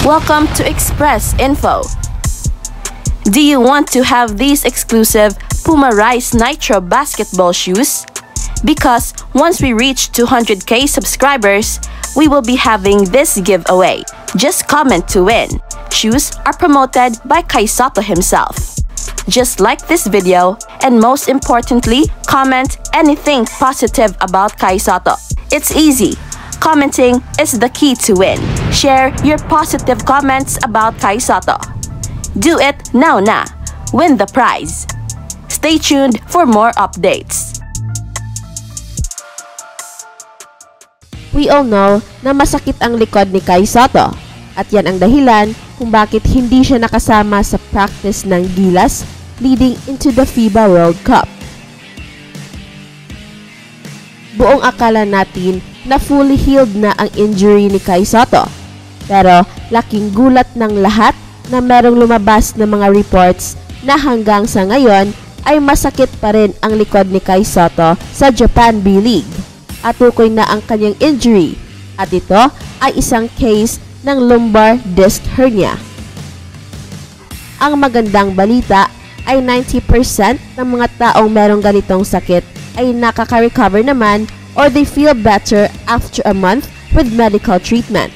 Welcome to Express Info. Do you want to have these exclusive Puma Rise Nitro basketball shoes? Because once we reach 200k subscribers, we will be having this giveaway. Just comment to win. Shoes are promoted by Kai Sotto himself. Just like this video, and most importantly, comment anything positive about Kai Sotto. It's easy. Commenting is the key to win. Share your positive comments about Kai Sotto. Do it now na. Win the prize. Stay tuned for more updates. We all know na masakit ang likod ni Kai Sotto at yan ang dahilan kung bakit hindi siya nakasama sa practice ng Gilas leading into the FIBA World Cup. Buong akala natin na fully healed na ang injury ni Kai Sotto. Pero laking gulat ng lahat na merong lumabas na mga reports na hanggang sa ngayon ay masakit pa rin ang likod ni Kai Sotto sa Japan B-League. At tukoy na ang kanyang injury at ito ay isang case ng lumbar disc hernia. Ang magandang balita ay 90% ng mga taong merong ganitong sakit ay nakaka-recover naman or they feel better after a month with medical treatment.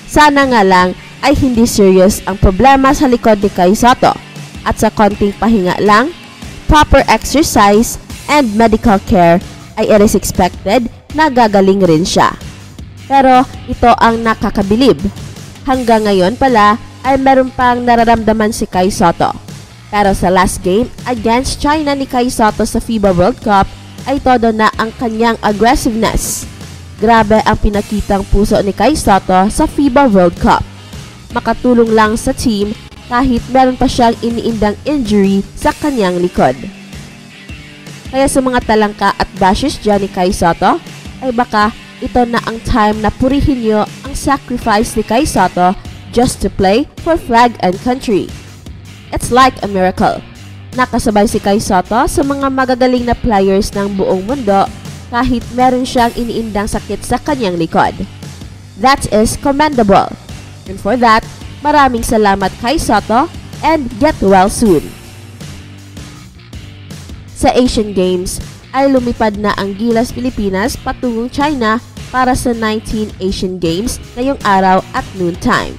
Sana nga lang ay hindi serious ang problema sa likod ni Kai Sotto at sa konting pahinga lang, proper exercise and medical care ay it is expected na gagaling rin siya. Pero ito ang nakakabilib. Hanggang ngayon pala ay meron pang nararamdaman si Kai Sotto. Pero sa last game against China ni Kai Sotto sa FIBA World Cup ay todo na ang kanyang aggressiveness. Grabe ang pinakitang puso ni Kai Sotto sa FIBA World Cup. Makatulong lang sa team kahit meron pa siyang iniindang injury sa kanyang likod. Kaya sa mga talangka at bashes dyan ni Kai Sotto, ay baka ito na ang time na purihin nyo ang sacrifice ni Kai Sotto just to play for flag and country. It's like a miracle. Nakasabay si Kai Sotto sa mga magagaling na players ng buong mundo kahit meron siyang iniindang sakit sa kanyang likod. That is commendable. And for that, maraming salamat Kai Sotto and get well soon. Sa Asian Games ay lumipad na ang Gilas Pilipinas patungong China para sa 19 Asian Games ngayong araw at noontime.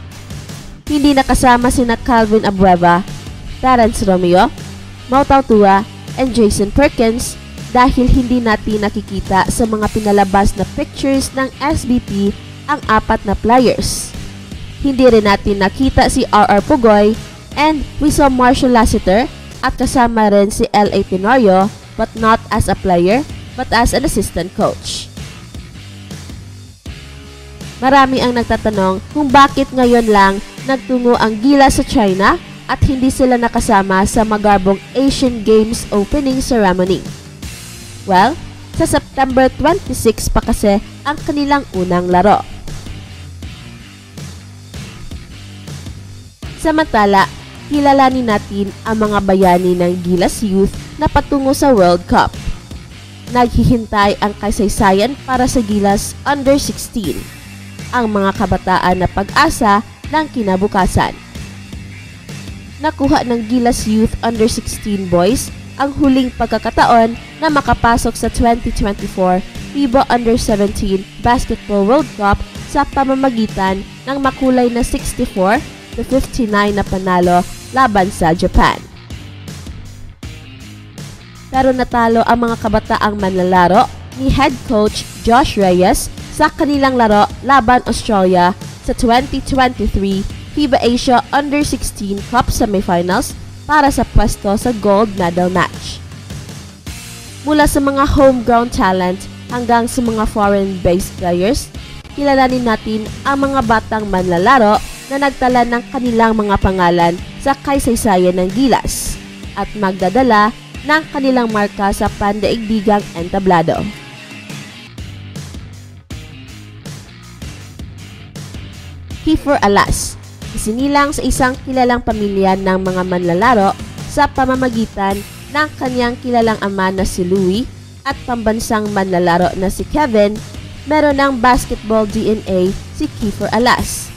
Hindi nakasama sina Calvin Abueva, Terence Romeo, Mau Tautua, and Jason Perkins dahil hindi natin nakikita sa mga pinalabas na pictures ng SBP ang apat na players. Hindi rin natin nakita si RR Pugoy and we saw Marshall Lassiter at kasama rin si L.A. Tenorio but not as a player but as an assistant coach. Marami ang nagtatanong kung bakit ngayon lang nagtungo ang Gilas sa China at hindi sila nakasama sa magarbong Asian Games opening ceremony. Well, sa September 26 pa kasi ang kanilang unang laro. Samantala, kilalanin natin ang mga bayani ng Gilas Youth na patungo sa World Cup. Naghihintay ang kasaysayan para sa Gilas Under 16, ang mga kabataan na pag-asa ng kinabukasan. Nakuha ng Gilas Youth Under 16 boys ang huling pagkakataon na makapasok sa 2024 FIBA Under 17 Basketball World Cup sa pamamagitan ng makulay na 64-59 na panalo laban sa Japan. Pero natalo ang mga kabataang manlalaro ni head coach Josh Reyes sa kanilang laro laban Australia sa 2023 FIBA Asia Under 16 Cup semifinals para sa pwesto sa gold medal match. Mula sa mga homegrown talent hanggang sa mga foreign-based players, kilalanin natin ang mga batang manlalaro na nagtala ng kanilang mga pangalan sa kasaysayan ng Gilas at magdadala ng kanilang marka sa pandaigdigang entablado. Kiefer Alas, isinilang sa isang kilalang pamilya ng mga manlalaro sa pamamagitan ng kanyang kilalang ama na si Louie at pambansang manlalaro na si Kevin, meron ng basketball DNA si Kiefer Alas.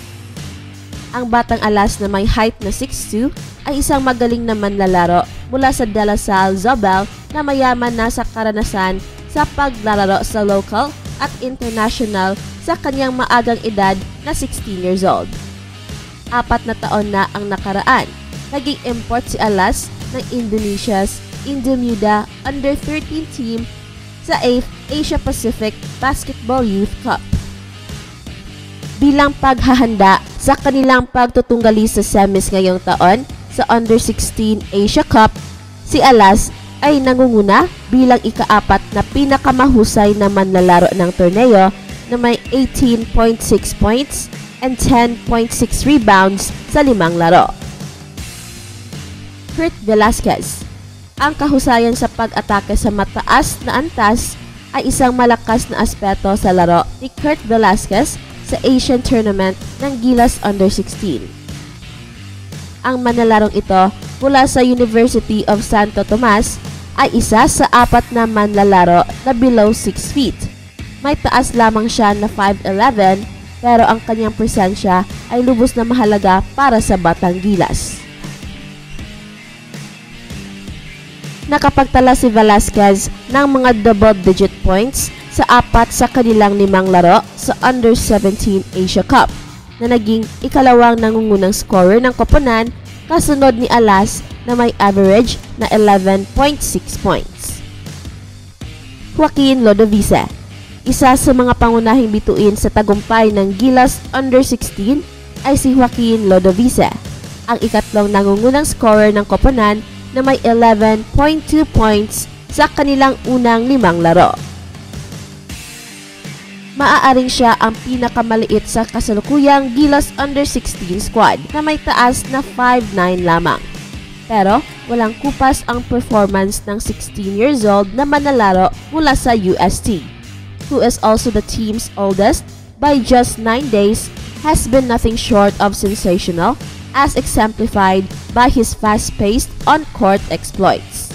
Ang batang Alas na may height na 6'2" ay isang magaling na manlalaro mula sa De La Salle Zobel na mayaman na sa karanasan sa paglalaro sa local at international sa kanyang maagang edad na 16 years old. 4 na taon na ang nakaraan. Naging import si Alas ng Indonesia's Indomuda Under-13 team sa 8th Asia Pacific Basketball Youth Cup. Bilang paghahanda sa kanilang pagtutunggali sa semis ngayong taon sa Under-16 Asia Cup, si Alas ay nangunguna bilang ika-4 na pinakamahusay na manlalaro ng torneo na may 18.6 points and 10.6 rebounds sa 5 laro. Kurt Velasquez. Ang kahusayan sa pag-atake sa mataas na antas ay isang malakas na aspeto sa laro ni Kurt Velasquez sa Asian Tournament ng Gilas Under-16. Ang manlalarong ito mula sa University of Santo Tomas ay isa sa 4 na manlalaro na below 6 feet. May taas lamang siya na 5'11", pero ang kanyang presensya ay lubos na mahalaga para sa Batang Gilas. Nakapagtala si Velasquez ng mga double-digit points sa 4 sa kanilang 5 laro sa Under-17 Asia Cup na naging ikalawang nangungunang scorer ng koponan kasunod ni Alas na may average na 11.6 points. Joaquin Lodovice. Isa sa mga pangunahing bituin sa tagumpay ng Gilas Under-16 ay si Joaquin Lodovice, ang ikatlong nangungunang scorer ng koponan na may 11.2 points sa kanilang unang 5 laro. Maaaring siya ang pinakamaliit sa kasalukuyang Gilas Under-16 squad na may taas na 5'9" lamang. Pero walang kupas ang performance ng 16 years old na manlalaro mula sa UST, who is also the team's oldest by just 9 days, has been nothing short of sensational as exemplified by his fast-paced on-court exploits.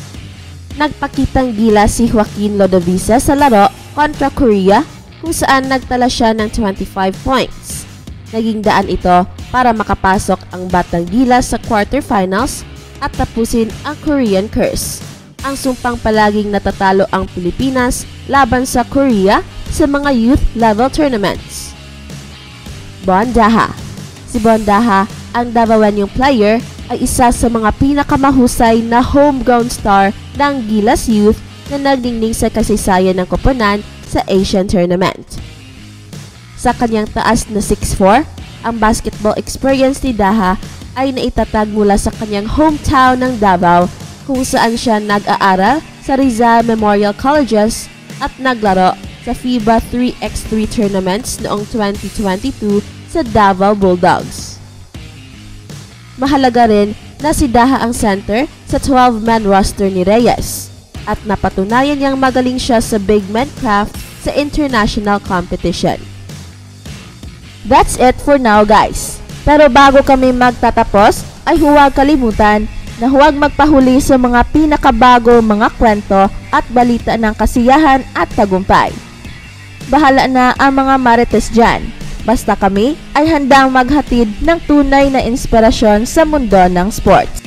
Nagpakitang gila si Joaquin Lodovice sa laro kontra Korea kung saan nagtala siya ng 25 points. Naging daan ito para makapasok ang Batang Gilas sa quarterfinals at tapusin ang Korean curse, ang sumpang palaging natatalo ang Pilipinas laban sa Korea sa mga youth level tournaments. Bon Daha. Si Bon Daha, ang Davaoenyong player, ay isa sa mga pinakamahusay na homegrown star ng Gilas Youth na nagdingning sa kasaysayan ng koponan sa Asian Tournament. Sa kanyang taas na 6'4", ang basketball experience ni Daha ay naitatag mula sa kanyang hometown ng Davao kung saan siya nag-aaral sa Rizal Memorial Colleges at naglaro sa FIBA 3x3 tournaments noong 2022 sa Davao Bulldogs. Mahalaga rin na si Daha ang center sa 12-man roster ni Reyes at napatunayan niyang magaling siya sa big man craft sa international competition. That's it for now, guys. Pero bago kami magtatapos ay huwag kalimutan na huwag magpahuli sa mga pinakabago mga kwento at balita ng kasiyahan at tagumpay. Bahala na ang mga marites dyan. Basta kami ay handang maghatid ng tunay na inspirasyon sa mundo ng sports.